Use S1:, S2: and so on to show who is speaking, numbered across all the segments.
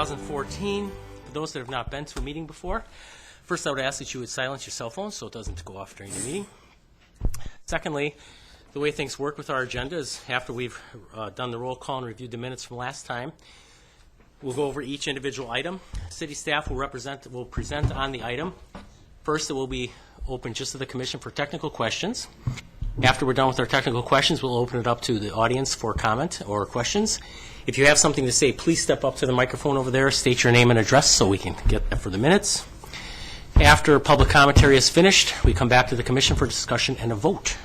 S1: 2014. For those that have not been to a meeting before, first I would ask that you would silence your cell phones so it doesn't go off during the meeting. Secondly, the way things work with our agenda is after we've done the roll call and reviewed the minutes from last time, we'll go over each individual item. City staff will present on the item. First, it will be open just to the commission for technical questions. After we're done with our technical questions, we'll open it up to the audience for comment or questions. If you have something to say, please step up to the microphone over there, state your name and address so we can get that for the minutes. After public commentary is finished, we come back to the commission for discussion and a vote.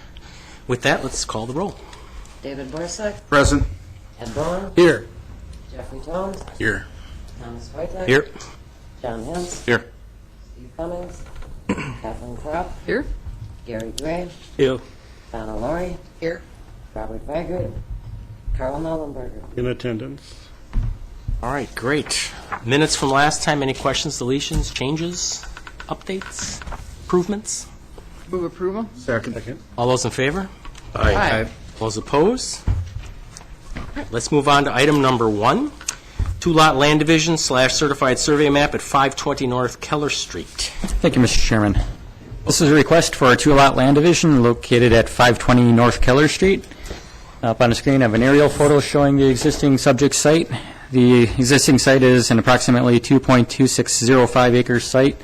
S1: With that, let's call the roll.
S2: David Borsak.
S3: Present.
S2: Ed Bowen.
S3: Here.
S2: Jeffrey Jones.
S3: Here.
S2: Thomas Whitehead.
S1: Here.
S2: John Hintz.
S3: Here.
S2: Steve Cummings. Kathleen Kropp.
S4: Here.
S2: Gary Gray.
S1: Here.
S2: Donna Laurie.
S4: Here.
S2: Robert Weigert. Carl Nollenberger.
S3: In attendance.
S1: All right, great. Minutes from last time, any questions, deletions, changes, updates, improvements?
S4: Move approval.
S3: Second.
S1: All those in favor?
S4: Aye.
S1: Those opposed? All right, let's move on to item number 1, two-lot land division / certified survey map at 520 North Keller Street.
S5: Thank you, Mr. Chairman. This is a request for a two-lot land division located at 520 North Keller Street. Up on the screen, I have an aerial photo showing the existing subject site. The existing site is an approximately 2.2605 acre site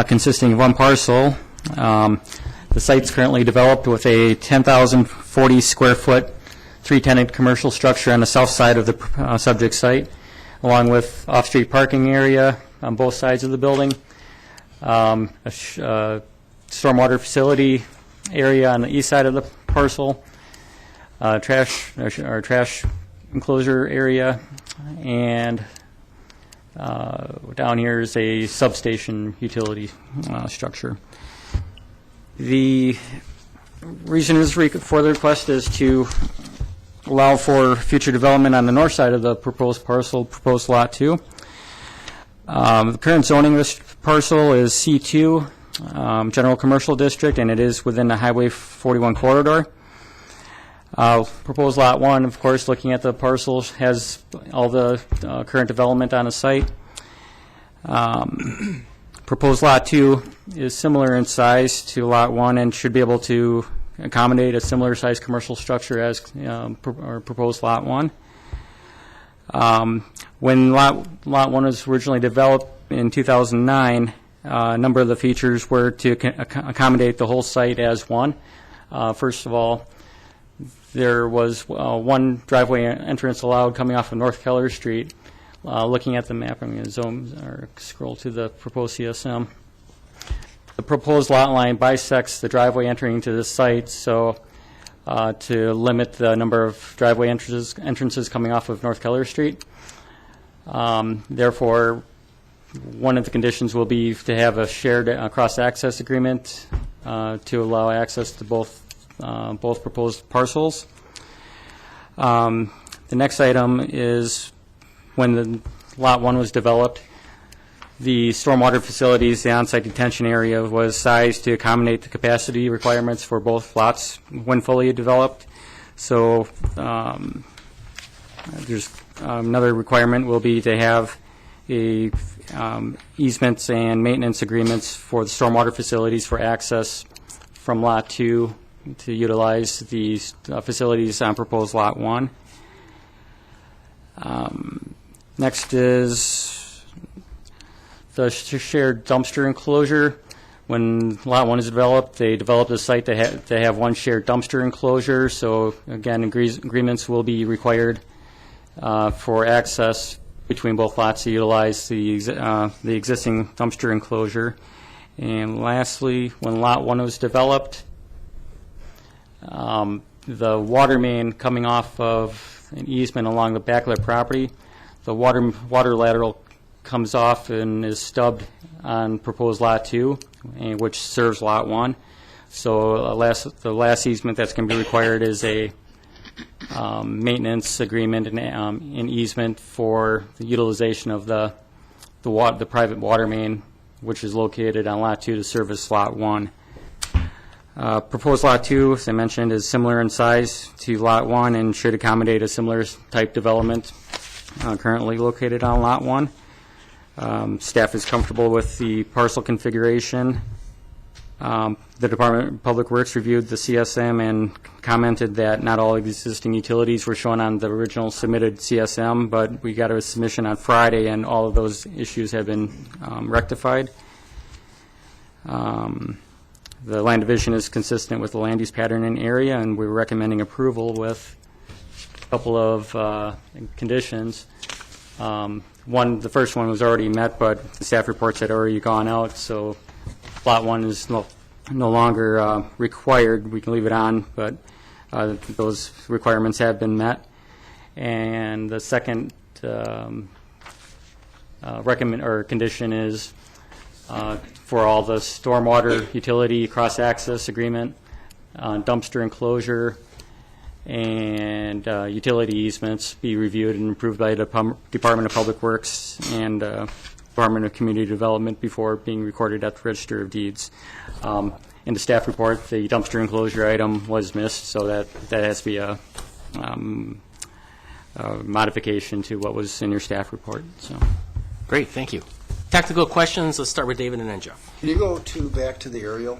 S5: consisting of one parcel. The site's currently developed with a 10,040 square foot, 3-tenant commercial structure on the south side of the subject site, along with off-street parking area on both sides of the building, a stormwater facility area on the east side of the parcel, trash enclosure area, and down here is a substation utility structure. The reason for the request is to allow for future development on the north side of the proposed parcel, proposed Lot 2. The current zoning of this parcel is C2, General Commercial District, and it is within the Highway 41 corridor. Proposed Lot 1, of course, looking at the parcels, has all the current development on the site. Proposed Lot 2 is similar in size to Lot 1 and should be able to accommodate a similar size commercial structure as proposed Lot 1. When Lot 1 was originally developed in 2009, a number of the features were to accommodate the whole site as one. First of all, there was one driveway entrance allowed coming off of North Keller Street. Looking at the map, I'm going to zoom or scroll to the proposed CSM. The proposed lot line bisects the driveway entering to the site, so to limit the number of driveway entrances coming off of North Keller Street. Therefore, one of the conditions will be to have a shared cross-access agreement to allow access to both proposed parcels. The next item is when the Lot 1 was developed, the stormwater facilities, the on-site detention area was sized to accommodate the capacity requirements for both lots when fully developed. So there's another requirement will be to have easements and maintenance agreements for the stormwater facilities for access from Lot 2 to utilize the facilities on proposed Lot 1. Next is the shared dumpster enclosure. When Lot 1 is developed, they developed a site to have one shared dumpster enclosure. So again, agreements will be required for access between both lots to utilize the existing dumpster enclosure. And lastly, when Lot 1 was developed, the water main coming off of an easement along the back of the property, the water lateral comes off and is stubbed on proposed Lot 2, which serves Lot 1. So the last easement that's going to be required is a maintenance agreement and an easement for the utilization of the private water main, which is located on Lot 2 to service Lot 1. Proposed Lot 2, as I mentioned, is similar in size to Lot 1 and should accommodate a similar type development currently located on Lot 1. Staff is comfortable with the parcel configuration. The Department of Public Works reviewed the CSM and commented that not all existing utilities were shown on the original submitted CSM, but we got a submission on Friday, and all of those issues have been rectified. The land division is consistent with the land use pattern and area, and we're recommending approval with a couple of conditions. The first one was already met, but the staff reports had already gone out, so Lot 1 is no longer required. We can leave it on, but those requirements have been met. And the second condition is for all the stormwater utility cross-access agreement, dumpster enclosure, and utility easements be reviewed and approved by the Department of Public Works and Department of Community Development before being recorded at the Register of Deeds. In the staff report, the dumpster enclosure item was missed, so that has to be a modification to what was in your staff report. So,
S1: Great, thank you. Technical questions, let's start with David and then Jeff.
S3: Can you go back to the aerial?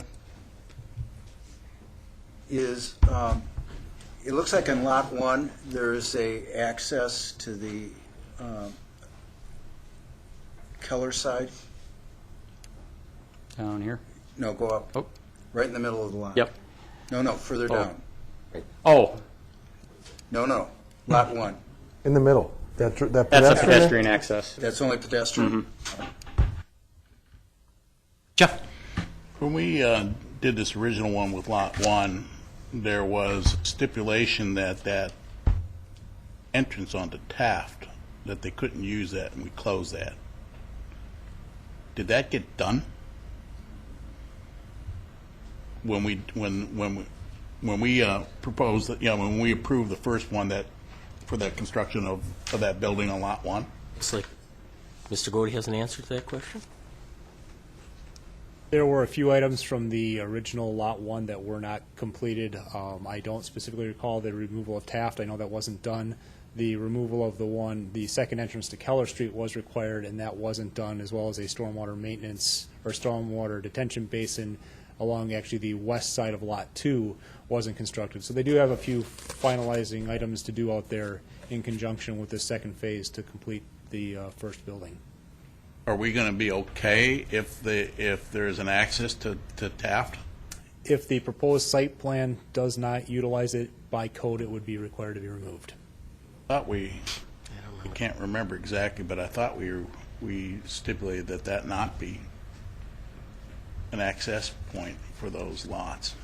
S3: It looks like on Lot 1, there is a access to the Keller side.
S5: down here.
S3: No, go up.
S5: Oh.
S3: Right in the middle of the lot.
S5: Yep.
S3: No, further down.
S5: Oh,
S3: No, Lot 1.
S6: In the middle. That
S5: that's a
S6: pedestrian?
S5: pedestrian access.
S3: That's only pedestrian?
S1: Jeff?
S7: When we did this original one with Lot 1, there was stipulation that entrance onto Taft, that they couldn't use that, and we closed that. Did that get done? When we proposed that, when we approved the first one for the construction of that building on Lot 1?
S1: Looks like Mr. Gordy has an answer to that question.
S8: There were a few items from the original Lot 1 that were not completed. I don't specifically recall the removal of Taft. I know that wasn't done. The removal of the second entrance to Keller Street was required, and that wasn't done, as well as a stormwater maintenance or stormwater detention basin along actually the west side of Lot 2 wasn't constructed. So they do have a few finalizing items to do out there in conjunction with the second phase to complete the first building.
S7: Are we going to be okay if there's an access to Taft?
S8: If the proposed site plan does not utilize it, by code it would be required to be removed.
S7: I can't remember exactly, but I thought we stipulated that not be an access point for those lots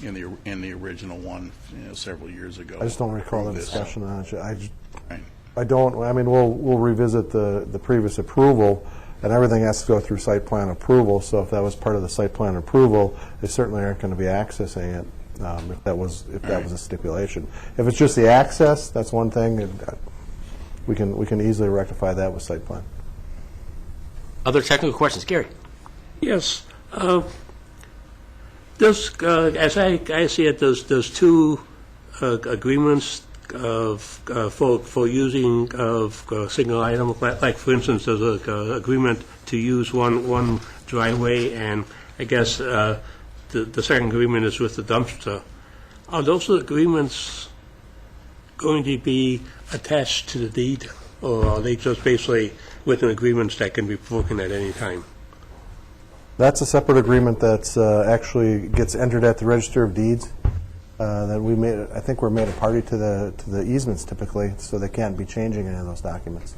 S7: in the original one, several years ago.
S6: I just don't recall the
S7: This.
S6: discussion on it.
S7: Right.
S6: I don't, I mean, we'll revisit the previous approval, and everything has to go through site plan approval, so if that was part of the site plan approval, they certainly aren't going to be accessing it, if that was a stipulation. If it's just the access, that's one thing, and we can easily rectify that with site plan.
S1: Other technical questions? Gary?
S9: Yes. As I see it, there's two agreements for using single item. Like for instance, there's an agreement to use one driveway, and I guess the second agreement is with the dumpster. Are those agreements going to be attached to the deed, or are they just basically written agreements that can be broken at any time?
S6: That's a separate agreement that's actually gets entered at the Register of Deeds. That we made, I think we're made a party to the easements typically, so they can't be changing any of those documents.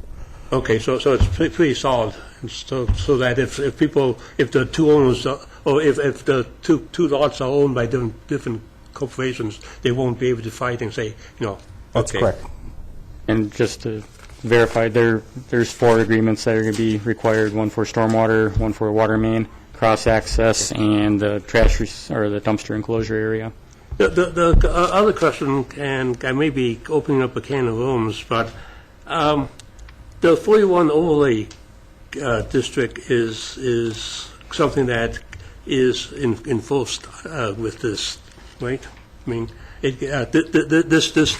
S9: Okay, so it's pretty solid, and so that if the two owners, or if the two lots are owned by different corporations, they won't be able to fight and say,
S6: That's
S9: okay.
S6: correct.
S5: And just to verify, there's 4 agreements that are going to be required: one for stormwater, one for water main, cross-access, and the or the dumpster enclosure area.
S9: The other question, and I may be opening up a can of worms, but the 41 overlay district is something that is enforced with this, right? I mean, This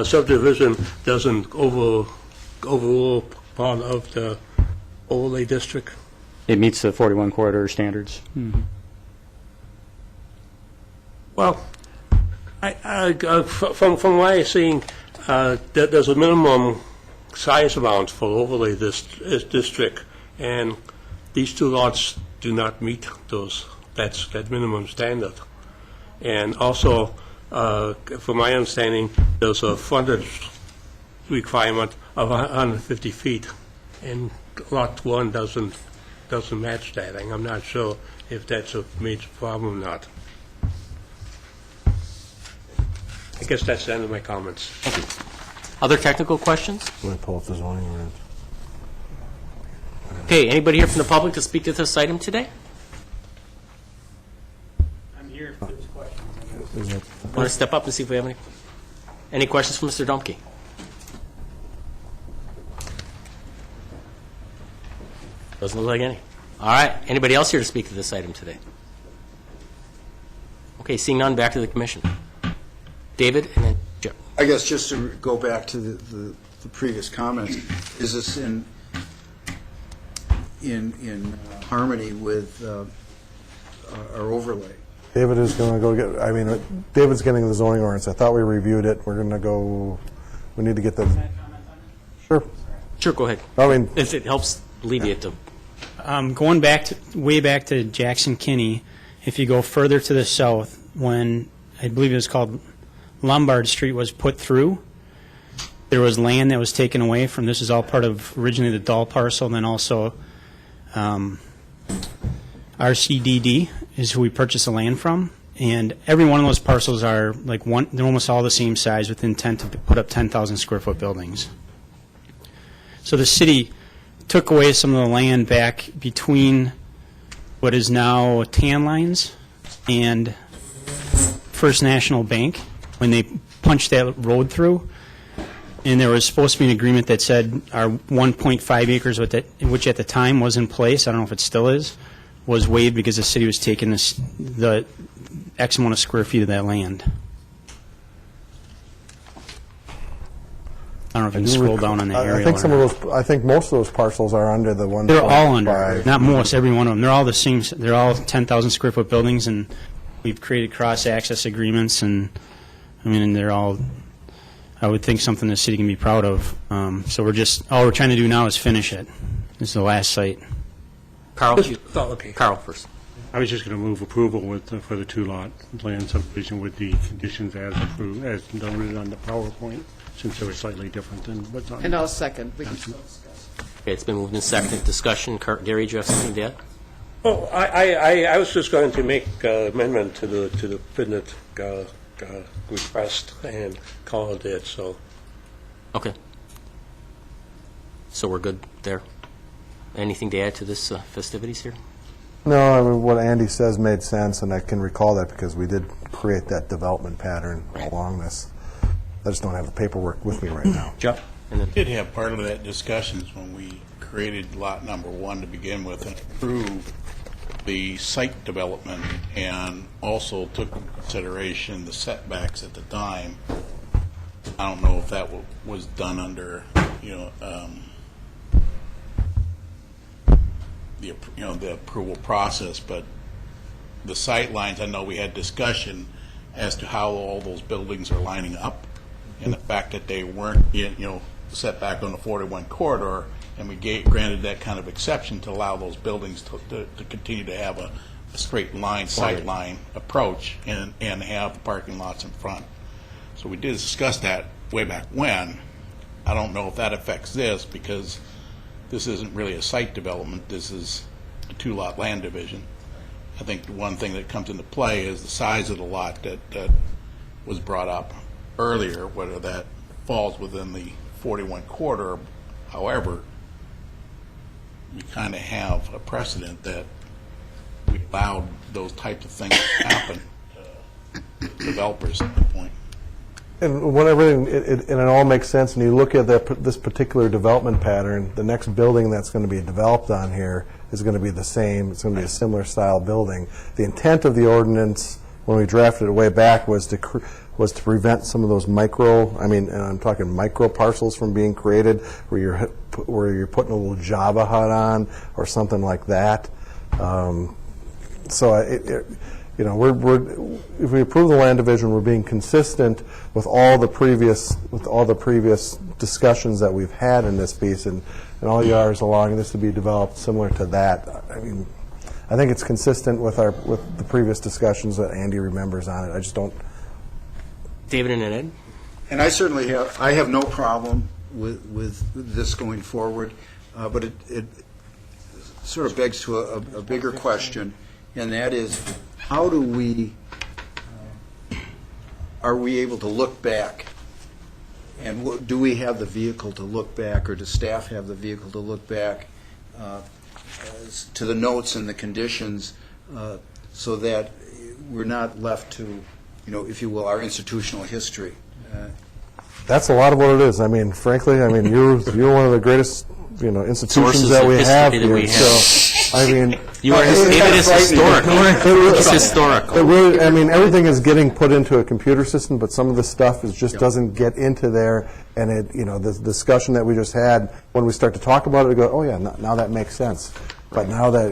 S9: subdivision doesn't overrule part of the overlay district?
S5: It meets the 41 corridor standards.
S9: Well, from what I'm seeing, there's a minimum size amount for overlay district, and these two lots do not meet that minimum standard. And also, from my understanding, there's a frontage requirement of 150 feet, and Lot 1 doesn't match that, and I'm not sure if that's a major problem or not. I guess that's the end of my comments.
S1: Other technical questions?
S6: Let me pull up the zoning ordinance.
S1: Okay, anybody here from the public to speak to this item today?
S5: I'm here if there's questions.
S1: Want to step up and see if we have any questions from Mr. Dumke? Doesn't look like any. All right, anybody else here to speak to this item today? Okay, seeing none, back to the commission. David and then Joe.
S3: I guess just to go back to the previous comments, is this in harmony with our overlay?
S6: David is going to go get, I mean, David's getting the zoning ordinance. I thought we reviewed it. We're going to go, we need to get the. Sure.
S1: Sure, go ahead.
S6: I mean,
S1: If it helps alleviate the
S10: Going way back to Jackson Kinney, if you go further to the south, when I believe it was called Lombard Street was put through, there was land that was taken away from, this is all part of originally the Dahl parcel, and then also RCDD is who we purchased the land from. And every one of those parcels are like they're almost all the same size with intent to put up 10,000 square foot buildings. So the city took away some of the land back between what is now Tan Lines and First National Bank when they punched that road through. And there was supposed to be an agreement that said our 1.5 acres, which at the time was in place, I don't know if it still is, was waived because the city was taking the X amount of square feet of that land. I don't know if you can scroll down on the aerial.
S6: I think some
S10: or
S6: of those, I think most of those parcels are under the one.
S10: They're all under, not most, every one of them. They're all the same, they're all 10,000 square foot buildings, and we've created cross-access agreements, and, I mean, and they're all, I would think, something the city can be proud of. So we're just, all we're trying to do now is finish it. This is the last site.
S1: Carl.
S9: Okay.
S1: Carl first.
S11: I was just going to move approval for the two-lot land subdivision with the conditions as approved, as noted on the PowerPoint, since they were slightly different than what's on.
S4: And I'll second. We can
S1: Okay, it's been moved in second. Discussion. Gary, do you have something to add?
S9: Oh, I was just going to make an amendment to the Fitnet request and call it it, so.
S1: Okay. So we're good there. Anything to add to this festivities here?
S6: No, I mean, what Andy says made sense, and I can recall that because we did create that development pattern along this. I just don't have the paperwork with me right now.
S1: Joe? And then
S7: We did have part of that discussions when we created lot number 1 to begin with and approved the site development and also took into consideration the setbacks at the time. I don't know if that was done under, the approval process, but the sight lines, I know we had discussion as to how all those buildings are lining up, and the fact that they weren't, set back on the 41 corridor, and we granted that kind of exception to allow those buildings to continue to have a straight line, sight line approach and have parking lots in front. So we did discuss that way back when. I don't know if that affects this, because this isn't really a site development. This is a two-lot land division. I think the one thing that comes into play is the size of the lot that was brought up earlier, whether that falls within the 41 corridor. However, we kind of have a precedent that we allowed those types of things to happen to developers at that point.
S6: And when everything, and it all makes sense, and you look at this particular development pattern, the next building that's going to be developed on here is going to be the same. It's going to be a similar style building. The intent of the ordinance, when we drafted it way back was to prevent some of those and I'm talking micro parcels from being created where you're putting a little Java hut on or something like that. If we approve the land division, we're being consistent with all the previous discussions that we've had in this piece, and all you are is allowing this to be developed similar to that. I mean, I think it's consistent with the previous discussions that Andy remembers on it. I just don't.
S1: David and Ed?
S3: And I certainly have no problem with this going forward, but it sort of begs to a bigger question, and that is, how do we, are we able to look back, and do we have the vehicle to look back, or does staff have the vehicle to look back to the notes and the conditions so that we're not left to, if you will, our institutional history?
S6: That's a lot of what it is. I mean, frankly, you're one of the greatest, institutions
S1: Sources
S6: that
S1: of
S6: we
S1: history
S6: have
S1: that
S6: here.
S1: we have.
S6: So, I mean,
S1: it is historical. It's historical.
S6: It really, everything is getting put into a computer system, but some of the stuff just doesn't get into there. And the discussion that we just had, when we start to talk about it, we go, oh yeah, now that makes sense. But now that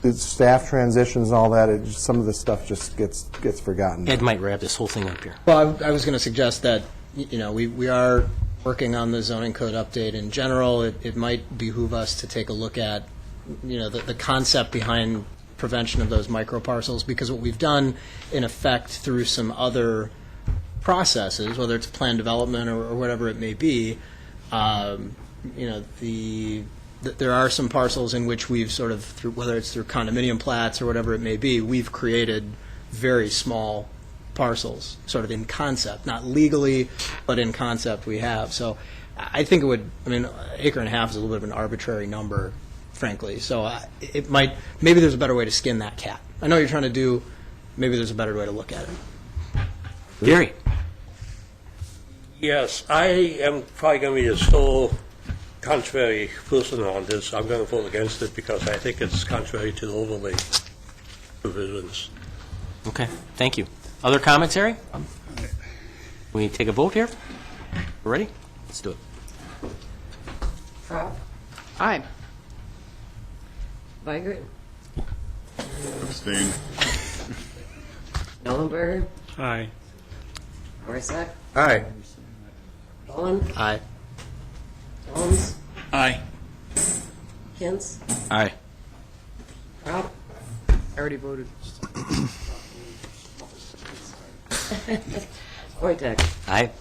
S6: the staff transitions and all that, some of this stuff just gets forgotten.
S1: Ed might wrap this whole thing up here.
S12: Well, I was going to suggest that we are working on the zoning code update in general. It might behoove us to take a look at the concept behind prevention of those microparcels, because what we've done in effect through some other processes, whether it's plan development or whatever it may be, there are some parcels in which we've sort of, whether it's through condominium plats or whatever it may be, we've created very small parcels, sort of in concept, not legally, but in concept we have. So I think it would, acre and a half is a little bit of an arbitrary number, frankly. So maybe there's a better way to skin that cat. I know what you're trying to do, maybe there's a better way to look at it.
S1: Gary?
S9: Yes, I am probably going to be the sole contrary person on this. I'm going to vote against it because I think it's contrary to the overlay provisions.
S1: Okay, thank you. Other commentary? We take a vote here? We're ready? Let's do it.
S2: Crop,
S4: Aye.
S2: Weigert,
S7: Abstain.
S2: Ellenberger,
S11: Aye.
S2: Horsack,
S3: Aye.
S2: Bowen,
S1: Aye.
S2: Jones,
S7: Aye.
S2: Kintz,
S1: Aye.
S2: Crop,
S4: I already voted.
S2: Wojtek.
S1: Aye.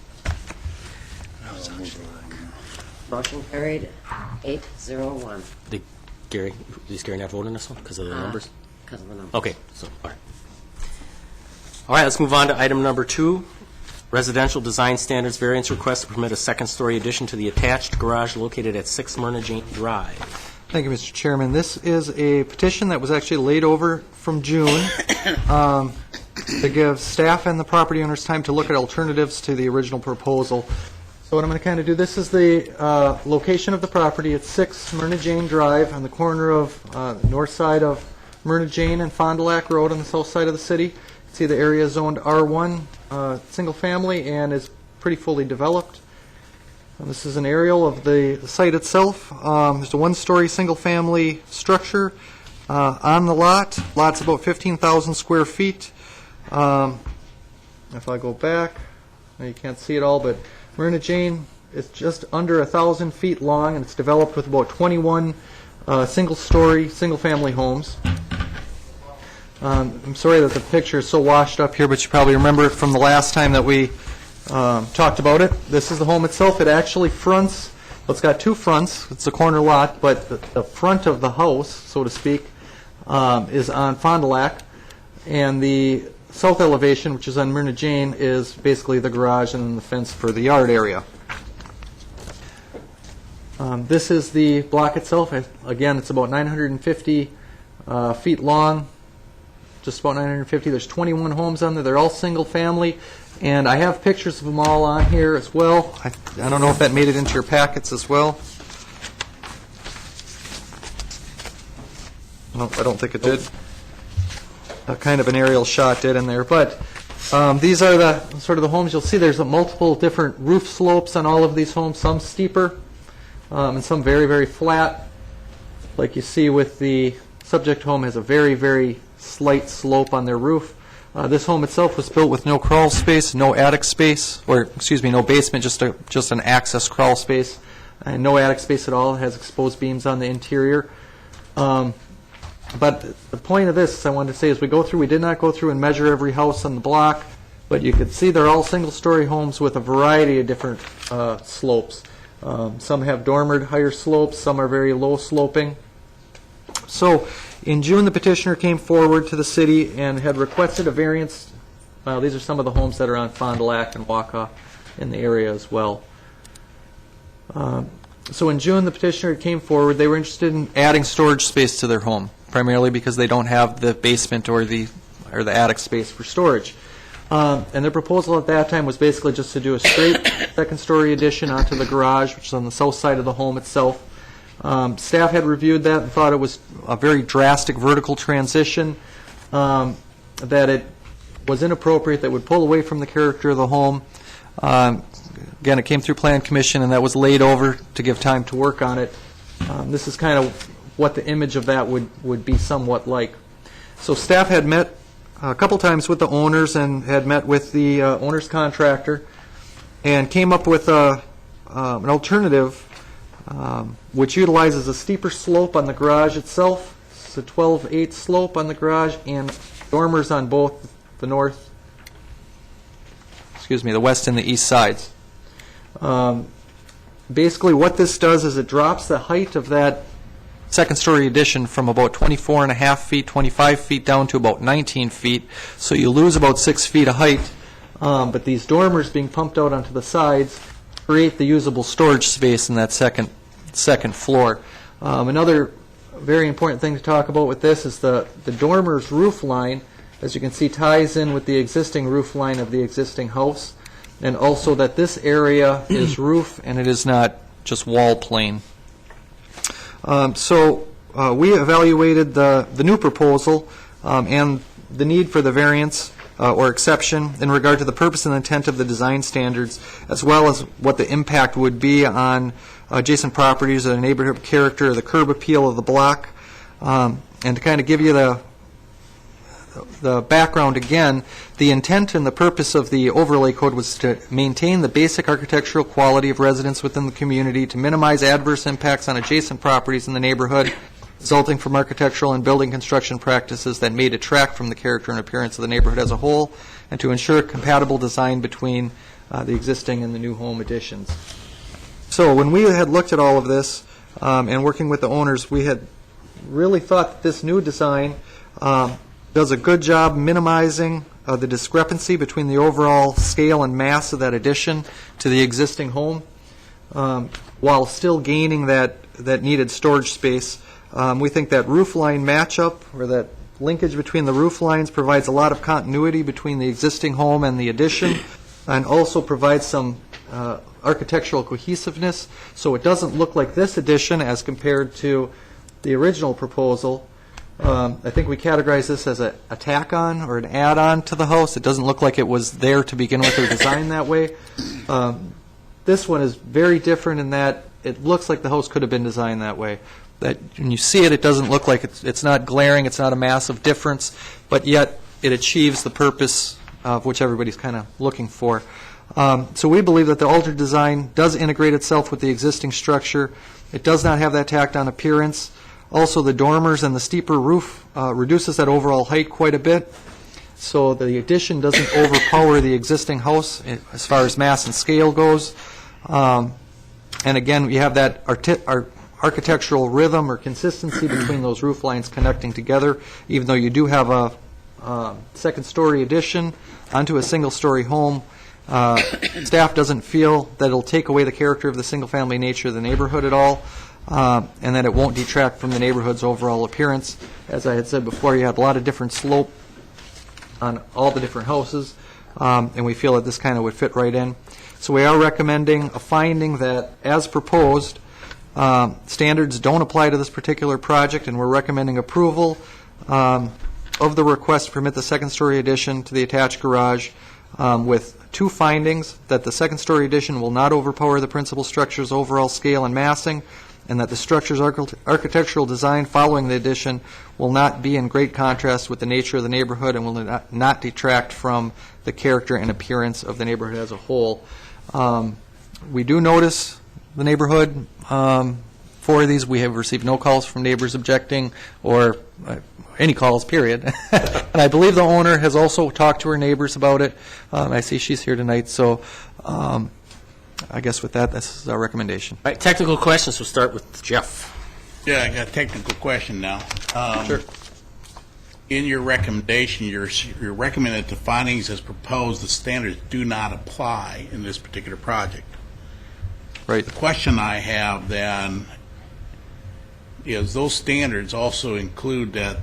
S2: Motion carried, 8-0-1.
S1: Gary, is Gary not voting on this one because of the numbers?
S2: Because of the numbers.
S1: Okay, so, all right. All right, let's move on to item number 2, residential design standards variance request to permit a second-story addition to the attached garage located at 6 Myrna Jane Drive.
S13: Thank you, Mr. Chairman. This is a petition that was actually laid over from June to give staff and the property owners time to look at alternatives to the original proposal. So what I'm going to kind of do, this is the location of the property. It's 6 Myrna Jane Drive on the corner of the north side of Myrna Jane and Fond du Lac Road on the south side of the city. You can see the area is zoned R1, single family, and is pretty fully developed. And this is an aerial of the site itself. There's a one-story single-family structure on the lot. Lot's about 15,000 square feet. If I go back, you can't see it all, but Myrna Jane is just under 1,000 feet long, and it's developed with about 21 single-story, single-family homes. I'm sorry that the picture is so washed up here, but you probably remember it from the last time that we talked about it. This is the home itself. It actually fronts, well, it's got two fronts. It's a corner lot, but the front of the house, so to speak, is on Fond du Lac, and the south elevation, which is on Myrna Jane, is basically the garage and then the fence for the yard area. This is the block itself. Again, it's about 950 feet long, just about 950. There's 21 homes on there. They're all single family. And I have pictures of them all on here as well. I don't know if that made it into your packets as well. No, I don't think it did. kind of an aerial shot did in there. But these are the sort of the homes. You'll see there's multiple different roof slopes on all of these homes, some steeper and some very, very flat. Like you see with the subject home has a very, very slight slope on their roof. This home itself was built with no crawl space, no attic space, or excuse me, no basement, just an access crawl space, and no attic space at all. It has exposed beams on the interior. But the point of this, I wanted to say, as we go through, we did not go through and measure every house on the block, but you could see they're all single-story homes with a variety of different slopes. Some have dormered higher slopes, some are very low sloping. So in June, the petitioner came forward to the city and had requested a variance. These are some of the homes that are on Fond du Lac and Wakaw in the area as well. So in June, the petitioner came forward. They were interested in adding storage space to their home, primarily because they don't have the basement or the attic space for storage. And their proposal at that time was basically just to do a straight second-story addition onto the garage, which is on the south side of the home itself. Staff had reviewed that and thought it was a very drastic vertical transition, that it was inappropriate, that would pull away from the character of the home. Again, it came through Plan Commission, and that was laid over to give time to work on it. This is kind of what the image of that would be somewhat like. So staff had met a couple times with the owners and had met with the owner's contractor and came up with an alternative which utilizes a steeper slope on the garage itself. It's a 12/8 slope on the garage and dormers on both the west and the east sides. Basically what this does is it drops the height of that second-story addition from about 24.5 feet, 25 feet down to about 19 feet. So you lose about 6 feet of height, but these dormers being pumped out onto the sides create the usable storage space in that second floor. Another very important thing to talk about with this is the dormer's roof line, as you can see, ties in with the existing roof line of the existing house, and also that this area is roof and it is not just wall plane. So we evaluated the new proposal and the need for the variance or exception in regard to the purpose and intent of the design standards, as well as what the impact would be on adjacent properties, the neighborhood character, the curb appeal of the block. And to kind of give you the background again, the intent and the purpose of the overlay code was to maintain the basic architectural quality of residents within the community, to minimize adverse impacts on adjacent properties in the neighborhood resulting from architectural and building construction practices that may detract from the character and appearance of the neighborhood as a whole, and to ensure compatible design between the existing and the new home additions. So when we had looked at all of this and working with the owners, we had really thought that this new design does a good job minimizing the discrepancy between the overall scale and mass of that addition to the existing home, while still gaining that needed storage space. We think that roof line matchup, or that linkage between the roof lines, provides a lot of continuity between the existing home and the addition, and also provides some architectural cohesiveness, so it doesn't look like this addition as compared to the original proposal. I think we categorize this as a tack-on or an add-on to the house. It doesn't look like it was there to begin with or designed that way. This one is very different in that it looks like the house could have been designed that way. That when you see it, it doesn't look like it's not glaring, it's not a massive difference, but yet it achieves the purpose of which everybody's kind of looking for. So we believe that the altered design does integrate itself with the existing structure. It does not have that tacked-on appearance. Also, the dormers and the steeper roof reduces that overall height quite a bit, so the addition doesn't overpower the existing house as far as mass and scale goes. And again, you have that architectural rhythm or consistency between those roof lines connecting together, even though you do have a second-story addition onto a single-story home. Staff doesn't feel that it'll take away the character of the single-family nature of the neighborhood at all, and that it won't detract from the neighborhood's overall appearance. As I had said before, you have a lot of different slope on all the different houses, and we feel that this kind of would fit right in. So we are recommending a finding that, as proposed, standards don't apply to this particular project, and we're recommending approval of of the request to permit the second-story addition to the attached garage with two findings: that the second-story addition will not overpower the principal structure's overall scale and massing, and that the structure's architectural design following the addition will not be in great contrast with the nature of the neighborhood and will not detract from the character and appearance of the neighborhood as a whole. We do notice the neighborhood for these. We have received no calls from neighbors objecting or any calls, period. And I believe the owner has also talked to her neighbors about it. I see she's here tonight, so I guess with that, this is our recommendation.
S1: All right, technical questions, we'll start with Jeff.
S7: Yeah, I got a technical question now.
S13: Sure.
S7: In your recommendation, you're recommending that the findings as proposed, the standards do not apply in this particular project.
S13: Right.
S7: The question I have then is, those standards also include that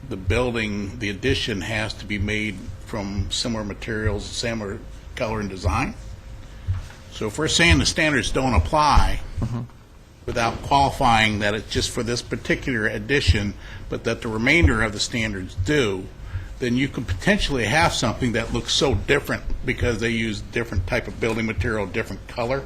S7: the building, the addition has to be made from similar materials, similar color and design? So if we're saying the standards don't apply, without qualifying that it's just for this particular addition, but that the remainder of the standards do, then you could potentially have something that looks so different because they use different type of building material, different color,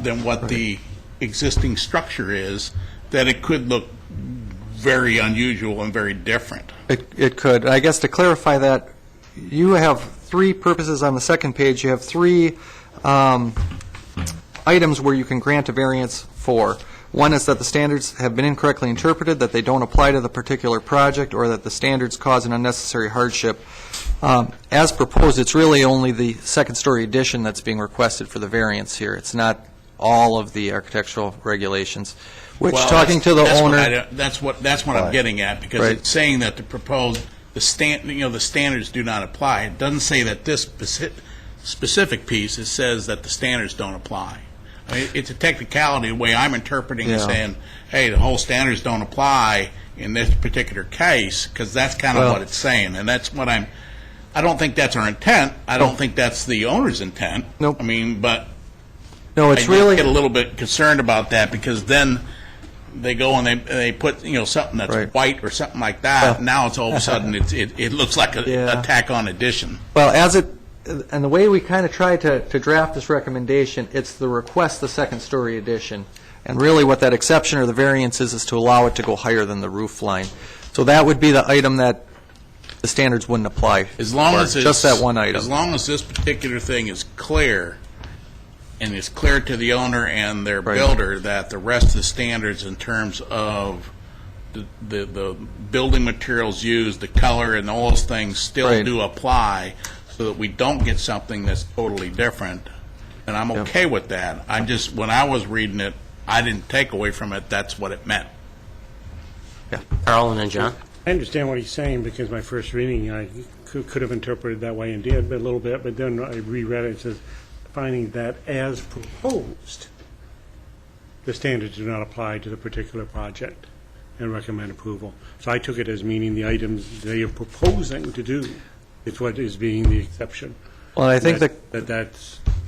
S7: than what the existing structure is, that it could look very unusual and very different.
S13: It could. I guess to clarify that, you have three purposes on the second page. You have three items where you can grant a variance for. One is that the standards have been incorrectly interpreted, that they don't apply to the particular project, or that the standards cause an unnecessary hardship. As proposed, it's really only the second-story addition that's being requested for the variance here. It's not all of the architectural regulations. Which,
S7: Well,
S13: talking to the owner,
S7: that's what I'm getting at, because
S13: Right.
S7: it's saying that the proposed, the standards do not apply. It doesn't say that this specific piece, it says that the standards don't apply. I mean, it's a technicality, the way I'm interpreting it,
S13: Yeah.
S7: saying, hey, the whole standards don't apply in this particular case, because that's kind of
S13: Well-
S7: what it's saying, and that's what I don't think that's our intent. I don't think that's the owner's intent.
S13: Nope.
S7: I mean, but
S13: no,
S7: I
S13: it's
S7: just
S13: really,
S7: get a little bit concerned about that, because then they go and they put, something that's
S13: Right.
S7: white or something like that.
S13: Well-
S7: Now it's all of a sudden it looks like a
S13: Yeah.
S7: tack-on addition.
S13: well, and the way we kind of try to draft this recommendation, it's the request, the second-story addition. And really what that exception or the variance is to allow it to go higher than the roof line. So that would be the item that the standards wouldn't apply.
S7: As long
S13: for,
S7: as it's,
S13: just that one item.
S7: As long as this particular thing is clear, and it's clear to the owner and their
S13: Right.
S7: builder that the rest of the standards in terms of the building materials used, the color, and all those things still
S13: Right.
S7: do apply, so that we don't get something that's totally different, and I'm
S13: Yep.
S7: okay with that. I'm just, when I was reading it, I didn't take away from it that's what it meant.
S1: Carl and then John.
S11: I understand what he's saying, because my first reading, I could have interpreted that way and did, but a little bit, but then I reread it, it says, finding that as proposed, the standards do not apply to the particular project, and recommend approval. So I took it as meaning the items they are proposing to do is what is being the exception.
S13: Well, I think
S11: that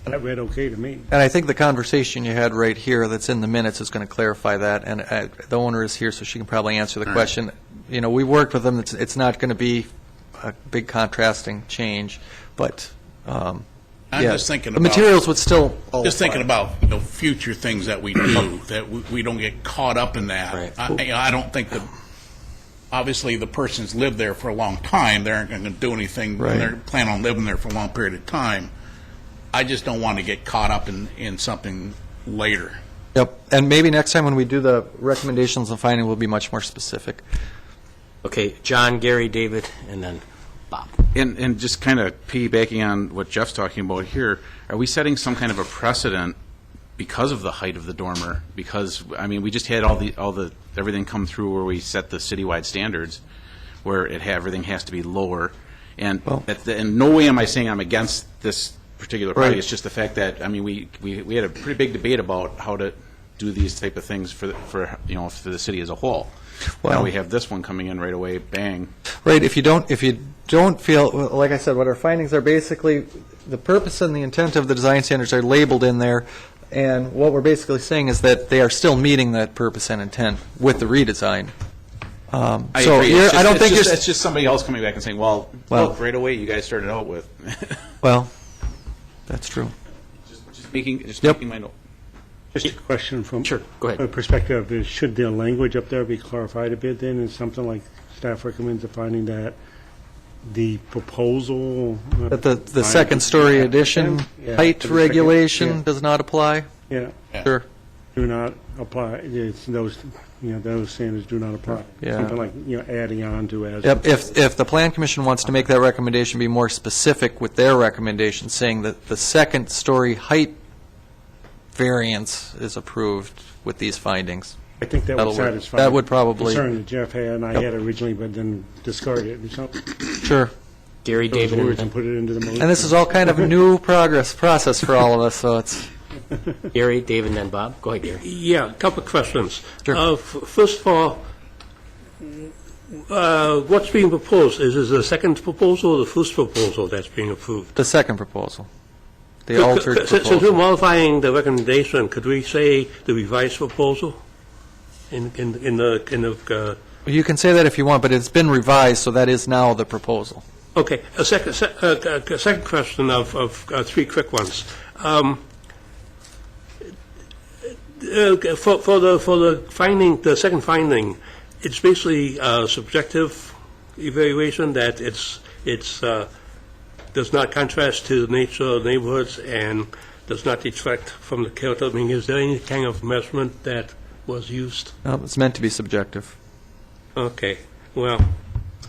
S11: read okay to me.
S13: And I think the conversation you had right here that's in the minutes is going to clarify that, and the owner is here, so she can probably answer the question. We worked with them, it's not going to be a big contrasting change, but,
S7: I'm
S13: yeah,
S7: just thinking
S13: the
S7: about...
S13: materials would still
S7: Just thinking
S13: apply.
S7: about future things that we do, that we don't get caught up in that.
S1: Right.
S7: I don't think that, obviously, the person's lived there for a long time, they aren't going to do anything,
S13: Right.
S7: they're planning on living there for a long period of time. I just don't want to get caught up in something later.
S13: Yep, and maybe next time when we do the recommendations and finding, we'll be much more specific.
S1: Okay, John, Gary, David, and then Bob.
S14: And just kind of piggybacking on what Jeff's talking about here, are we setting some kind of a precedent because of the height of the dormer? Because, I mean, we just had everything come through where we set the citywide standards, where everything has to be lower. And in no way am I saying I'm against this particular project.
S13: Right.
S14: It's just the fact that, I mean, we had a pretty big debate about how to do these type of things for the city as a whole.
S13: Well-
S14: Now we have this one coming in right away, bang.
S13: Right, if you don't feel, like I said, what our findings are basically, the purpose and the intent of the design standards are labeled in there, and what we're basically saying is that they are still meeting that purpose and intent with the redesign.
S14: I
S13: So
S14: agree.
S13: you're-
S14: It's
S13: I don't think
S14: it's
S13: you're-
S14: it's just somebody else coming back and saying, well,
S13: Well-
S14: look, right away, you guys started out with.
S13: Well, that's true.
S14: Just making my note.
S11: Just a question from
S1: Sure, go ahead.
S11: a perspective is, should the language up there be clarified a bit then? Is something like staff recommends finding that the proposal.
S13: That the second-story addition
S11: Yeah,
S13: height
S11: for the second-
S13: regulation
S11: yeah.
S13: does not apply?
S11: Yeah,
S13: Sure.
S11: do not apply, it's those, those standards do not apply.
S13: Yeah.
S11: Something like, adding on to as.
S13: Yep, if the Plan Commission wants to make that recommendation be more specific with their recommendation, saying that the second-story height variance is approved with these findings.
S11: I think that
S13: That'll
S11: would
S13: work.
S11: satisfy.
S13: That would probably-
S11: Concern that Jeff had and I
S13: Yep.
S11: had originally, but then discarded it. So
S13: Sure.
S1: Gary,
S11: those
S1: David,
S11: words and
S1: and
S11: put it into the motion.
S13: And this is all kind of a new process for all of us, so it's,
S1: Gary, David, and then Bob. Go ahead, Gary.
S9: Yeah, a couple of questions.
S13: Sure.
S9: First of all, what's being proposed? Is it the second proposal or the first proposal that's being approved?
S13: the second proposal, the altered
S9: Since we're
S13: proposal.
S9: modifying the recommendation, could we say the revised proposal in the,
S13: You can say that if you want, but it's been revised, so that is now the proposal.
S9: okay, a second question of three quick ones. For the finding, the second finding, it's basically a subjective evaluation that it's does not contrast to the nature of neighborhoods and does not detract from the character. I mean, is there any kind of measurement that was used?
S13: No, it's meant to be subjective.
S9: Okay, well.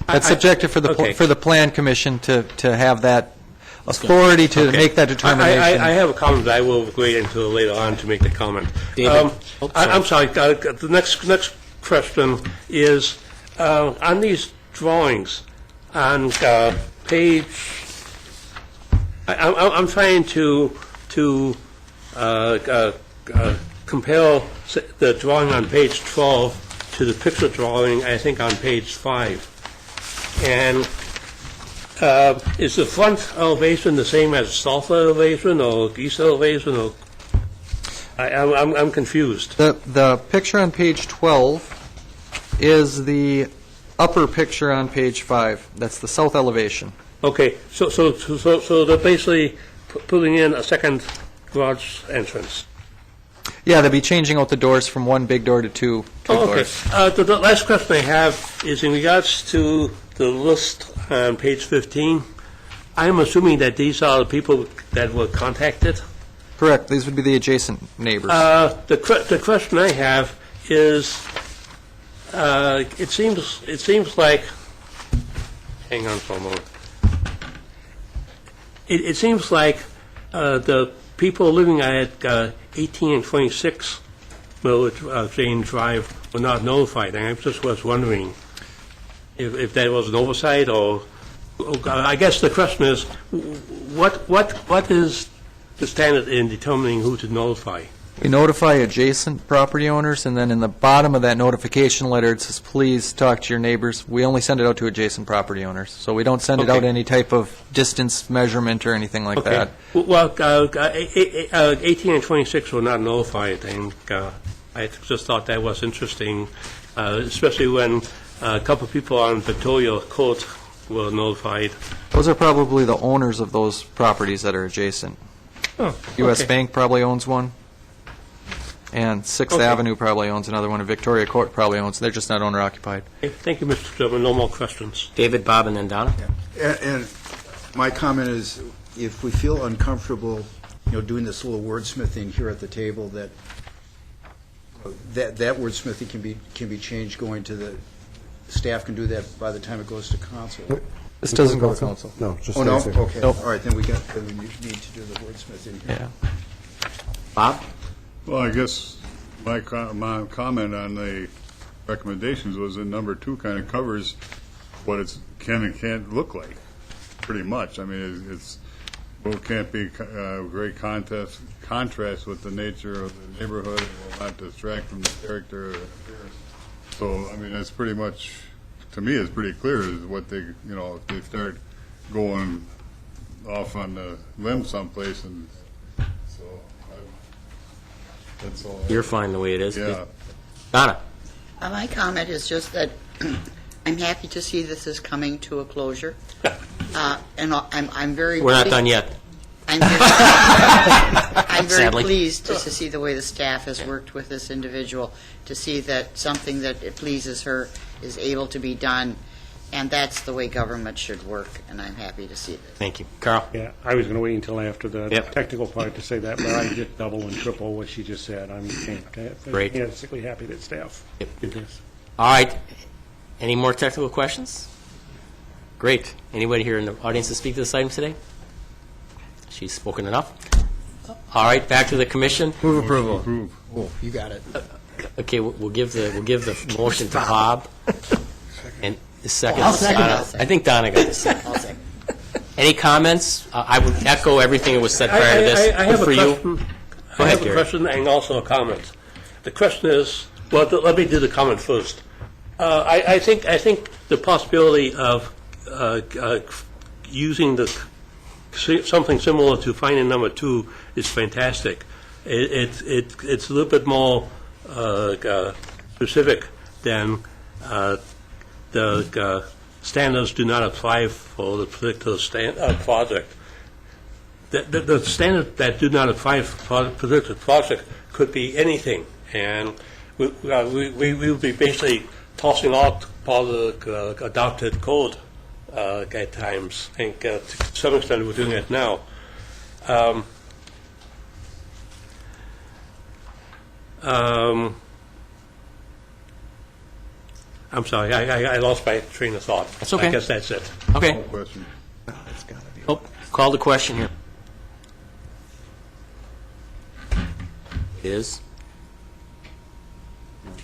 S13: That's subjective for the,
S9: okay.
S13: for the Plan Commission to have that authority to
S9: Okay.
S13: make that determination.
S9: I have a comment that I will wait until later on to make the comment.
S1: David?
S9: I'm sorry, the next question is, on these drawings, on page, I'm trying to compare the drawing on page 12 to the picture drawing, I think, on page 5. And is the front elevation the same as south elevation or east elevation, or I'm confused.
S13: The picture on page 12 is the upper picture on page 5. That's the south elevation.
S9: Okay, so they're basically putting in a second garage entrance.
S13: Yeah, they'll be changing out the doors from one big door to two
S9: Okay.
S13: doors.
S9: The last question I have is in regards to the list on page 15. I'm assuming that these are the people that were contacted.
S13: Correct. These would be the adjacent neighbors.
S9: The question I have is, it seems like, hang on for a moment. It seems like the people living at 18 and 26 Jane Drive were not notified, and I just was wondering if that was an oversight, or I guess the question is, what is the standard in determining who to notify?
S13: We notify adjacent property owners, and then in the bottom of that notification letter, it says, please talk to your neighbors. We only send it out to adjacent property owners, so we don't send it out
S9: Okay.
S13: any type of distance measurement or anything like that.
S9: Well, 18 and 26 were not notified, and I just thought that was interesting, especially when a couple of people on Victoria Court were notified.
S13: Those are probably the owners of those properties that are adjacent.
S9: Oh,
S13: U.S.
S9: okay.
S13: Bank probably owns one, and Sixth
S9: Okay.
S13: Avenue probably owns another one, and Victoria Court probably owns. They're just not owner-occupied.
S9: Okay, thank you, Mr. Chairman. No more questions.
S1: David, Bob, and then Donna.
S3: And my comment is, if we feel uncomfortable, doing this little wordsmithing here at the table, that wordsmithing can be changed going to the, staff can do that by the time it goes to council.
S13: This doesn't go to council.
S6: No, just
S3: Oh, no?
S6: stays here.
S3: Okay, all
S13: Nope.
S3: right, then we need to do the wordsmithing here.
S13: Yeah.
S1: Bob?
S15: Well, I guess my comment on the recommendations was that number 2 kind of covers what it can and can't look like, pretty much. I mean, it can't be great contrast with the nature of the neighborhood. It will not distract from the character or appearance. So, I mean, that's pretty much, to me, it's pretty clear is what they, if they start going off on the limb someplace, and so that's all.
S1: You're fine the way it is.
S15: Yeah.
S1: Donna?
S16: My comment is just that I'm happy to see this is coming to a closure. And I'm very...
S1: We're not done yet.
S16: I'm very
S1: Sadly.
S16: pleased to see the way the staff has worked with this individual, to see that something that it pleases her is able to be done, and that's the way government should work, and I'm happy to see that.
S1: Thank you. Carl?
S11: Yeah, I was going to wait until after the
S1: Yep.
S11: technical part to say that, but I just double and triple what she just said. I'm
S1: Great.
S11: fantastically happy that staff did this.
S1: All right. Any more technical questions? Great. Anybody here in the audience to speak to this item today? She's spoken enough. All right, back to the commission.
S12: Move approval. Oh, you got it.
S1: Okay, we'll give the motion to Bob. And the second.
S16: I'll second
S1: Donna.
S16: it.
S1: I think Donna got the second.
S16: I'll say.
S1: Any comments? I would echo everything that was said prior to this.
S9: I have
S1: For
S9: a
S1: you.
S9: question.
S1: Go
S9: I
S1: ahead,
S9: have a
S1: Gary.
S9: question and also a comment. The question is, well, let me do the comment first. I think the possibility of using something similar to finding number 2 is fantastic. It's a little bit more specific than the standards do not apply for the particular project. The standard that do not apply for the particular project could be anything, and we will be basically tossing out part of the adopted code at times. I think to some extent we're doing it now. I'm sorry, I lost my train of thought.
S1: That's okay.
S9: I guess that's it.
S1: Okay.
S15: Question.
S1: Oh, call the question here. It is.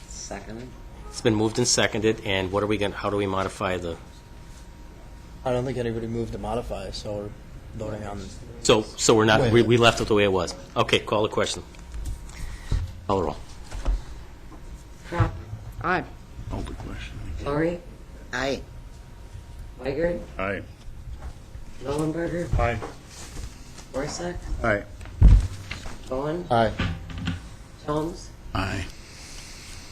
S2: Second.
S1: It's been moved and seconded, and what are we going? How do we modify the?
S12: I don't think anybody moved to modify, so we're voting on.
S1: So we're not.
S12: Wait a
S1: We left it the way it was. Okay, call the question. Call the roll.
S2: Crop.
S4: Aye.
S7: Call the question.
S2: Lori.
S16: Aye.
S2: Weigert.
S15: Aye.
S2: Nolenberger.
S11: Aye.
S2: Borzak.
S15: Aye.
S2: Bowen.
S12: Aye.
S2: Jones.
S7: Aye.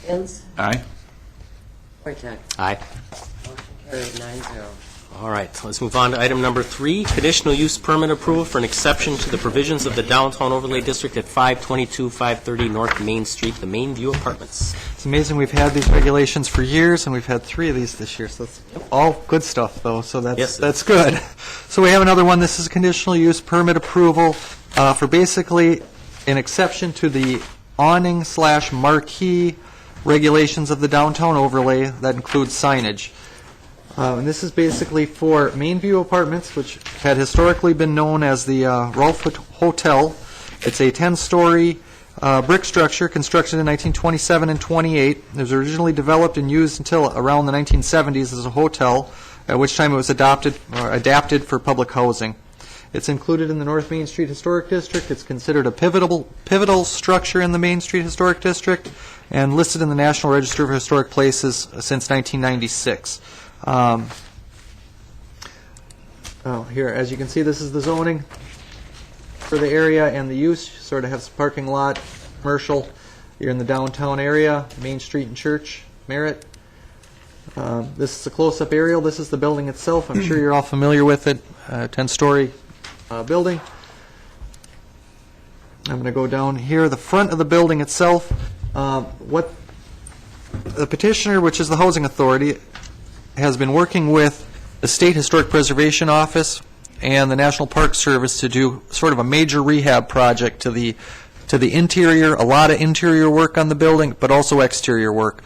S2: Inns.
S14: Aye.
S2: Wojtek.
S1: Aye.
S2: Motion carried 9-0.
S1: All right, let's move on to item number 3, conditional use permit approval for an exception to the provisions of the downtown overlay district at 522-530 North Main Street, the Main View Apartments.
S13: It's amazing, we've had these regulations for years, and we've had 3 of these this year, so it's all good stuff, though, so
S1: Yes.
S13: that's good. So we have another one, this is conditional use permit approval for basically an exception to the awning/marquee regulations of the downtown overlay that includes signage. And this is basically for Main View Apartments, which had historically been known as the Rolf Hotel. It's a 10-story brick structure constructed in 1927 and 28. It was originally developed and used until around the 1970s as a hotel, at which time it was adapted for public housing. It's included in the North Main Street Historic District. It's considered a pivotal structure in the Main Street Historic District and listed in the National Register of Historic Places since 1996. Here, as you can see, this is the zoning for the area and the use. You sort of have some parking lot, commercial. You're in the downtown area, Main Street and Church, Merritt. This is a close-up aerial. This is the building itself. I'm sure you're all familiar with it. 10-story building. I'm going to go down here. The front of the building itself, what the petitioner, which is the Housing Authority, has been working with the State Historic Preservation Office and the National Park Service to do sort of a major rehab project to the interior, a lot of interior work on the building, but also exterior work.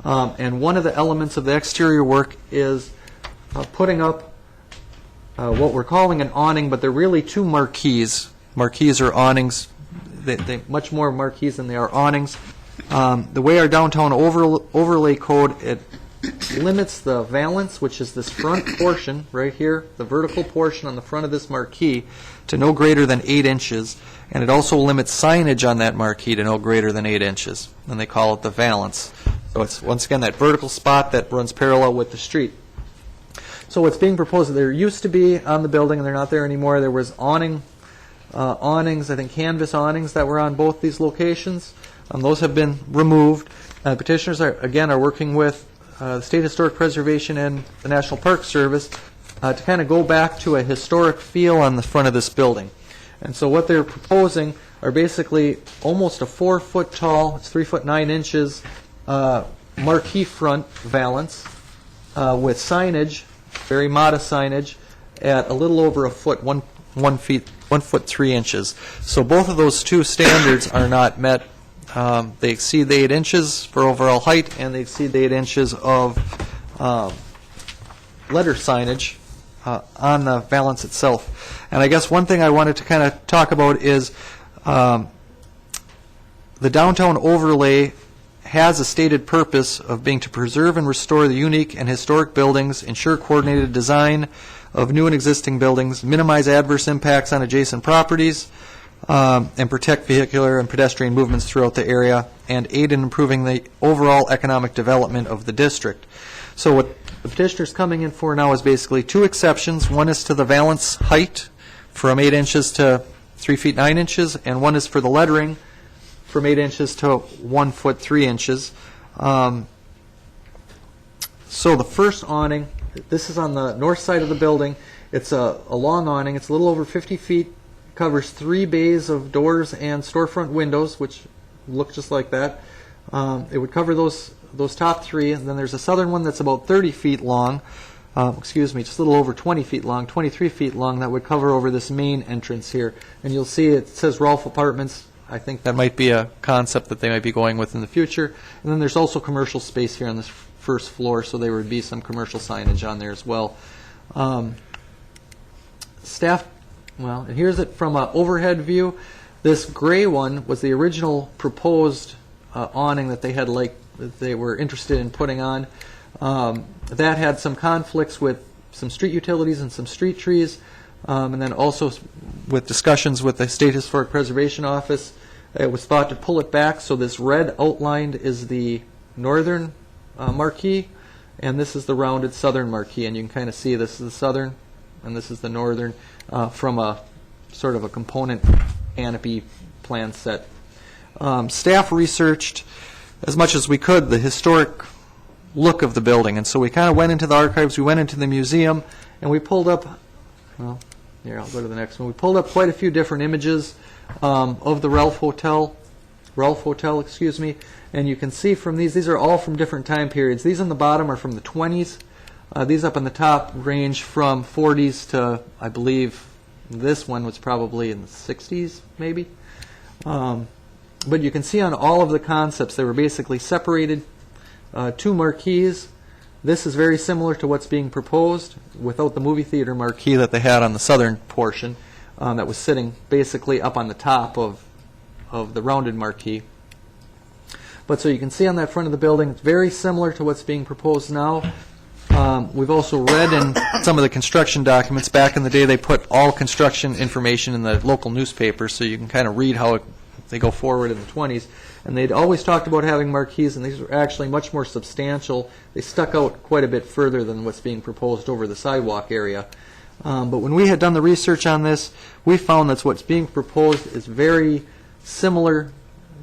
S13: And one of the elements of the exterior work is putting up what we're calling an awning, but they're really 2 marquees. Marquees are awnings. They much more marquees than they are awnings. The way our downtown overlay code, it limits the valance, which is this front portion right here, the vertical portion on the front of this marquee, to no greater than 8 inches. And it also limits signage on that marquee to no greater than 8 inches. And they call it the valance. So it's, once again, that vertical spot that runs parallel with the street. So what's being proposed, there used to be on the building, and they're not there anymore, there was awnings, I think canvas awnings that were on both these locations. Those have been removed. Petitioners are working with the State Historic Preservation and the National Park Service to kind of go back to a historic feel on the front of this building. And so what they're proposing are basically almost a 4-foot tall, it's 3 foot 9 inches, marquee front valance with signage, very modest signage, at a little over a foot, 1 foot 3 inches. So both of those two standards are not met. They exceed the 8 inches for overall height, and they exceed the 8 inches of letter signage on the valance itself. And I guess one thing I wanted to kind of talk about is the downtown overlay has a stated purpose of being to preserve and restore the unique and historic buildings, ensure coordinated design of new and existing buildings, minimize adverse impacts on adjacent properties, and protect vehicular and pedestrian movements throughout the area, and aid in improving the overall economic development of the district. So what the petitioner's coming in for now is basically two exceptions. One is to the valance height from 8 inches to 3 feet 9 inches, and one is for the lettering from 8 inches to 1 foot 3 inches. So the first awning, this is on the north side of the building. It's a long awning. It's a little over 50 feet. Covers 3 bays of doors and storefront windows, which look just like that. It would cover those top 3, and then there's a southern one that's about 30 feet long. Just a little over 20 feet long, 23 feet long, that would cover over this main entrance here. And you'll see it says Rolf Apartments. I think that might be a concept that they might be going with in the future. And then there's also commercial space here on this first floor, so there would be some commercial signage on there as well. And here's it from an overhead view. This gray one was the original proposed awning that they had, that they were interested in putting on. That had some conflicts with some street utilities and some street trees, and then also with discussions with the State Historic Preservation Office. It was thought to pull it back, so this red outlined is the northern marquee, and this is the rounded southern marquee, and you can kind of see this is the southern and this is the northern from a sort of a component canopy plan set. Staff researched as much as we could the historic look of the building, and so we kind of went into the archives, we went into the museum, and we pulled up, here, I'll go to the next one. We pulled up quite a few different images of the Rolf Hotel, and you can see from these are all from different time periods. These on the bottom are from the 20s. These up on the top range from 40s to, I believe, this one was probably in the 60s, maybe. But you can see on all of the concepts, they were basically separated. 2 marquees. This is very similar to what's being proposed without the movie theater marquee that they had on the southern portion that was sitting basically up on the top of the rounded marquee. But so you can see on that front of the building, it's very similar to what's being proposed now. We've also read in some of the construction documents, back in the day they put all construction information in the local newspaper, so you can kind of read how they go forward in the 20s. And they'd always talked about having marquees, and these were actually much more substantial. They stuck out quite a bit further than what's being proposed over the sidewalk area. But when we had done the research on this, we found that what's being proposed is very similar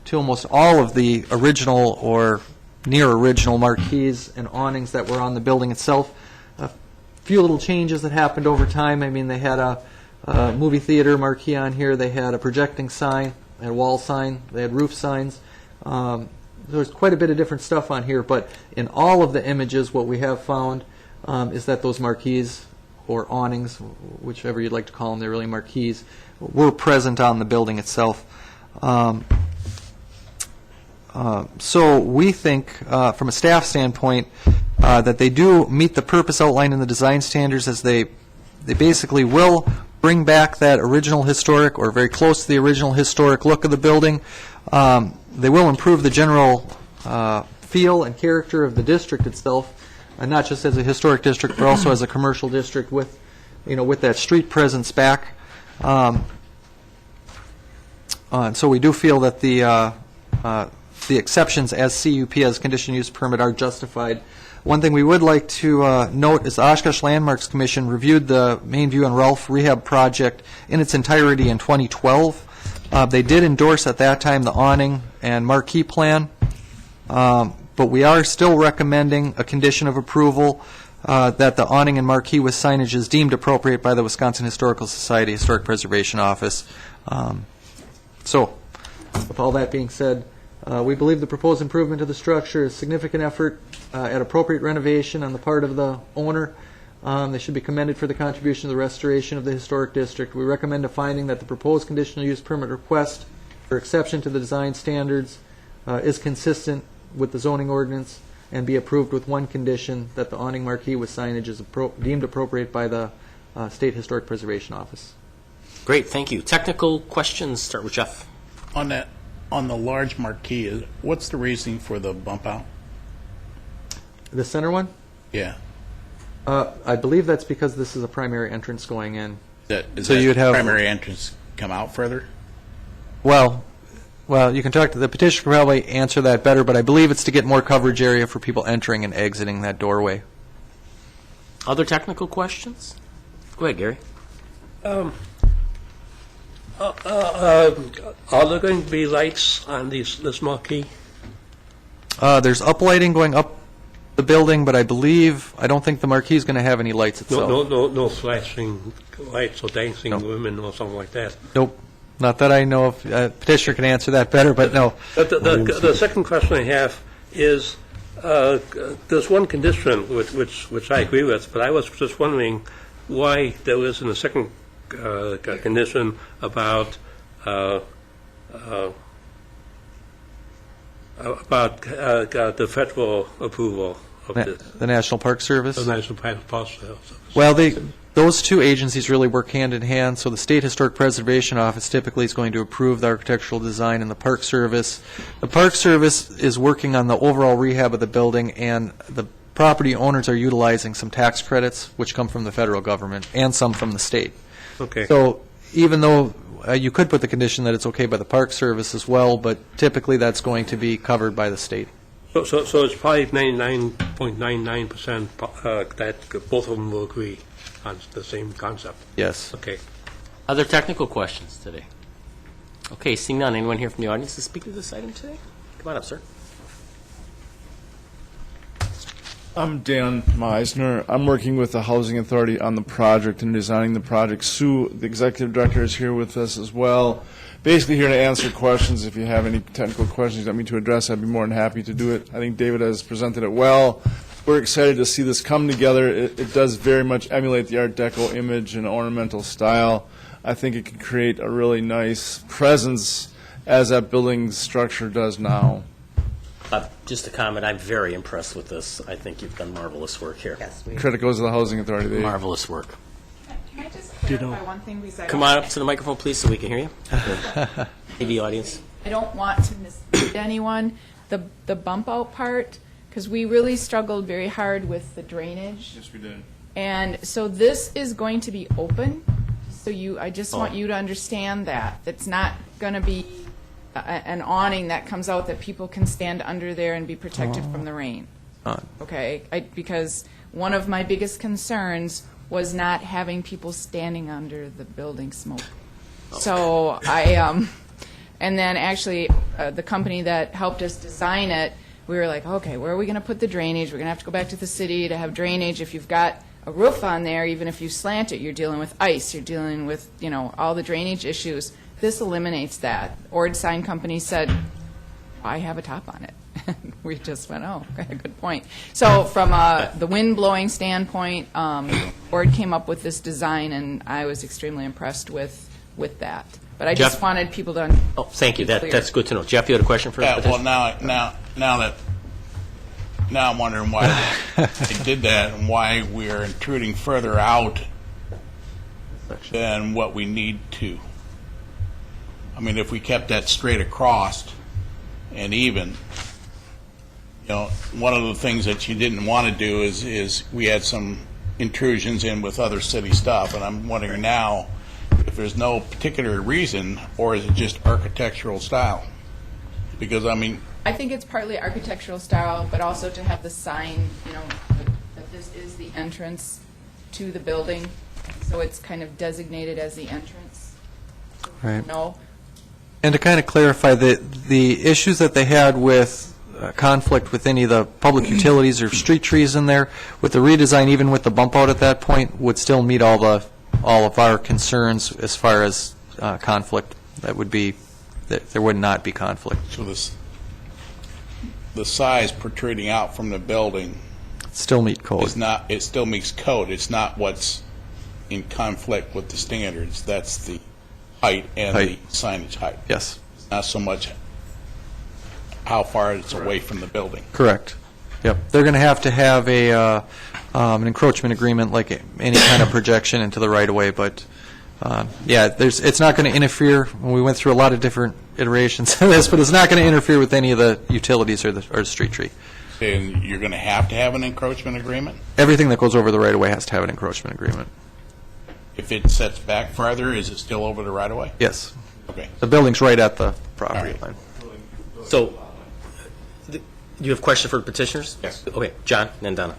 S13: to almost all of the original or near original marquees and awnings that were on the building itself. A few little changes that happened over time. I mean, they had a movie theater marquee on here. They had a projecting sign, they had a wall sign, they had roof signs. There's quite a bit of different stuff on here, but in all of the images, what we have found is that those marquees or awnings, whichever you'd like to call them, they're really marquees, were present on the building itself. So we think, from a staff standpoint, that they do meet the purpose outlined in the design standards, as they basically will bring back that original historic, or very close to the original historic look of the building. They will improve the general feel and character of the district itself, and not just as a historic district, but also as a commercial district with that street presence back. And so we do feel that the exceptions as CUP, as conditional use permit, are justified. One thing we would like to note is the Oshkosh Landmarks Commission reviewed the Main View and Rolf rehab project in its entirety in 2012. They did endorse at that time the awning and marquee plan, but we are still recommending a condition of approval that the awning and marquee with signage is deemed appropriate by the Wisconsin Historical Society Historic Preservation Office. So, with all that being said, we believe the proposed improvement to the structure is significant effort at appropriate renovation on the part of the owner. They should be commended for the contribution to the restoration of the historic district. We recommend a finding that the proposed conditional use permit request for exception to the design standards is consistent with the zoning ordinance and be approved with one condition, that the awning marquee with signage is deemed appropriate by the State Historic Preservation Office.
S1: Great, thank you. Technical questions, start with Jeff.
S7: On that, on the large marquee, what's the reasoning for the bump out?
S13: The center one?
S7: Yeah.
S13: I believe that's because this is a primary entrance going in.
S7: Is
S13: So
S7: that
S13: you'd have-
S7: primary entrance come out further?
S13: Well, you can talk to the petitioner, can probably answer that better, but I believe it's to get more coverage area for people entering and exiting that doorway.
S1: Other technical questions? Go ahead, Gary.
S9: Are there going to be lights on this marquee?
S13: There's uplighting going up the building, but I don't think the marquee is going to have any lights itself.
S9: No flashing lights or dancing women or something like that?
S13: Nope, not that I know of. Petitioner can answer that better, but no.
S9: But the second question I have is, there's one condition which I agree with, but I was just wondering why there isn't a second condition about the federal approval of this.
S13: The National Park Service?
S9: The National Park Service.
S13: Well, those two agencies really work hand in hand. So the State Historic Preservation Office typically is going to approve the architectural design, and the Park Service. The Park Service is working on the overall rehab of the building, and the property owners are utilizing some tax credits, which come from the federal government, and some from the state.
S9: Okay.
S13: So even though you could put the condition that it's okay by the Park Service as well, but typically that's going to be covered by the state.
S9: So it's probably 99.99% that both of them will agree on the same concept.
S13: Yes.
S9: Okay.
S1: Other technical questions today? Okay, seeing none, anyone here from the audience to speak to this item today? Come on up, sir.
S17: I'm Dan Meisner. I'm working with the Housing Authority on the project and designing the project. Sue, the executive director, is here with us as well. Basically here to answer questions. If you have any technical questions you want me to address, I'd be more than happy to do it. I think David has presented it well. We're excited to see this come together. It does very much emulate the Art Deco image and ornamental style. I think it can create a really nice presence as that building structure does now.
S1: Just a comment, I'm very impressed with this. I think you've done marvelous work here.
S2: Yes,
S17: Credit goes to the Housing Authority.
S1: Marvelous work.
S18: Can I just clarify one thing? Because
S1: Come on up to the microphone, please, so we can hear you. TV audience.
S18: I don't want to mislead anyone. The bump out part, because we really struggled very hard with the drainage.
S17: Yes, we did.
S18: And so this is going to be open. So I just want you to understand that. It's not going to be an awning that comes out that people can stand under there and be protected from the rain. Okay? Because one of my biggest concerns was not having people standing under the building smoke. So and then actually the company that helped us design it, we were like, okay, where are we going to put the drainage? We're going to have to go back to the city to have drainage. If you've got a roof on there, even if you slant it, you're dealing with ice, you're dealing with, all the drainage issues. This eliminates that. Ord Sign Company said, I have a top on it. We just went, oh, okay, good point. So from the wind blowing standpoint, Ord came up with this design, and I was extremely impressed with that. But I just wanted people to.
S1: Oh, thank you. That's good to know. Jeff, you had a question for?
S7: Yeah. Well, now I'm wondering why they did that and why we are intruding further out than what we need to. I mean, if we kept that straight across and even, one of the things that you didn't want to do is we had some intrusions in with other city stuff, and I'm wondering now if there's no particular reason, or is it just architectural style? Because, I think
S18: it's partly architectural style, but also to have the sign, that this is the entrance to the building, so it's kind of designated as the entrance.
S13: Right.
S18: No.
S13: And to kind of clarify, the issues that they had with conflict with any of the public utilities or street trees in there. With the redesign, even with the bump out at that point, would still meet all of our concerns as far as conflict. That would be, there would not be conflict.
S7: So the size protruding out from the building
S13: Still meet code.
S7: is not, it still meets code. It's not what's in conflict with the standards. That's the height and the signage height.
S13: Yes.
S7: It's not so much how far it's away from the building.
S13: Correct. Yep. They're going to have an encroachment agreement like any kind of projection into the right-of-way, but, it's not going to interfere. We went through a lot of different iterations of this, but it's not going to interfere with any of the utilities or the street tree.
S7: And you're going to have an encroachment agreement?
S13: Everything that goes over the right-of-way has to have an encroachment agreement.
S7: If it sets back farther, is it still over the right-of-way?
S13: Yes.
S7: Okay.
S13: The building's right at the property line.
S1: So, do you have a question for the petitioners?
S14: Yes.
S1: Okay, John, and then Donna.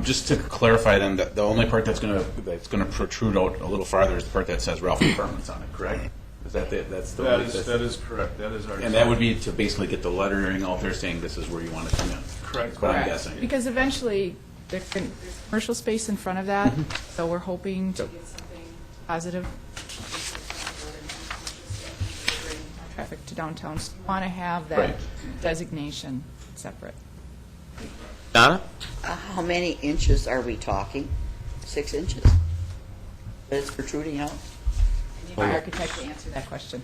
S14: Just to clarify then, the only part that's going to protrude out a little farther is the part that says Ralph Apartments on it, correct? Is that that's the
S17: That is correct. That is our.
S14: And that would be to basically get the lettering out there saying this is where you want to come in.
S17: Correct.
S14: But I'm guessing.
S18: Because eventually, there's commercial space in front of that, so we're hoping to get something positive. Traffic to downtown, so we want to have that
S14: Right.
S18: designation separate.
S1: Donna?
S16: How many inches are we talking? 6 inches? That it's protruding out?
S18: I need my architect to answer that question.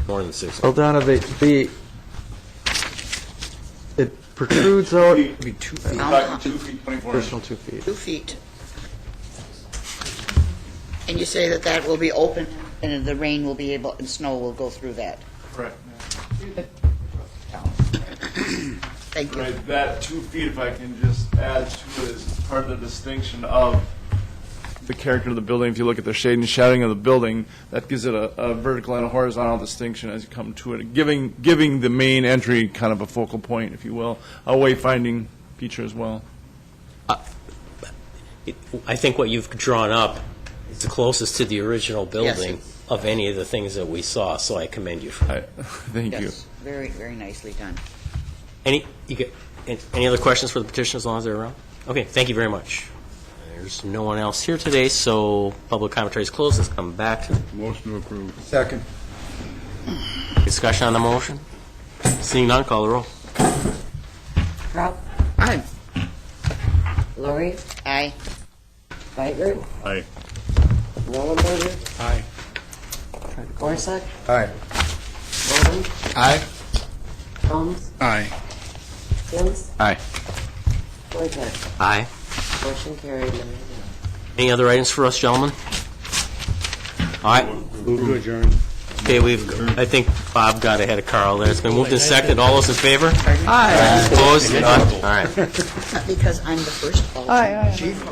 S1: More than 6.
S13: Well, Donna, it protrudes out.
S17: Be 2 feet.
S16: How-
S17: 2 feet, 24
S13: Additional
S17: inches.
S13: 2 feet.
S16: 2 feet. And you say that will be open, and the rain will be able, and snow will go through that?
S17: Correct.
S16: Thank you.
S17: Right, that 2 feet, if I can just add to it, is part of the distinction of the character of the building. If you look at the shade and shadowing of the building, that gives it a vertical and a horizontal distinction as you come to it, giving the main entry kind of a focal point, if you will, a wayfinding feature as well.
S1: I think what you've drawn up is the closest to the original building of any of the things that we saw, so I commend you for that.
S17: Thank you.
S16: Yes, very, very nicely done.
S1: Any other questions for the petitioners as long as they're around? Okay, thank you very much. There's no one else here today, so public commentary is closed. Let's come back to
S15: Motion to approve.
S3: Second.
S1: discussion on the motion. Seeing none, call the roll.
S2: Crowd?
S16: Aye.
S2: Lori?
S16: Aye.
S2: Weigert?
S15: Aye.
S2: Wallenberger?
S8: Aye.
S2: Gorsuch?
S3: Aye.
S2: Bowman?
S12: Aye.
S2: Jones?
S7: Aye.
S2: Sims?
S14: Aye.
S2: Wojtek?
S1: Aye.
S2: Motion carried 9-0.
S1: Any other items for us, gentlemen? All right.
S11: Move to adjourn.
S1: Okay, I think Bob got ahead of Carl there. It's been moved and seconded. All those in favor? Aye. Opposed? None? All right.
S16: Because I'm the first alternate.
S18: Aye, aye, aye.
S16: Chief.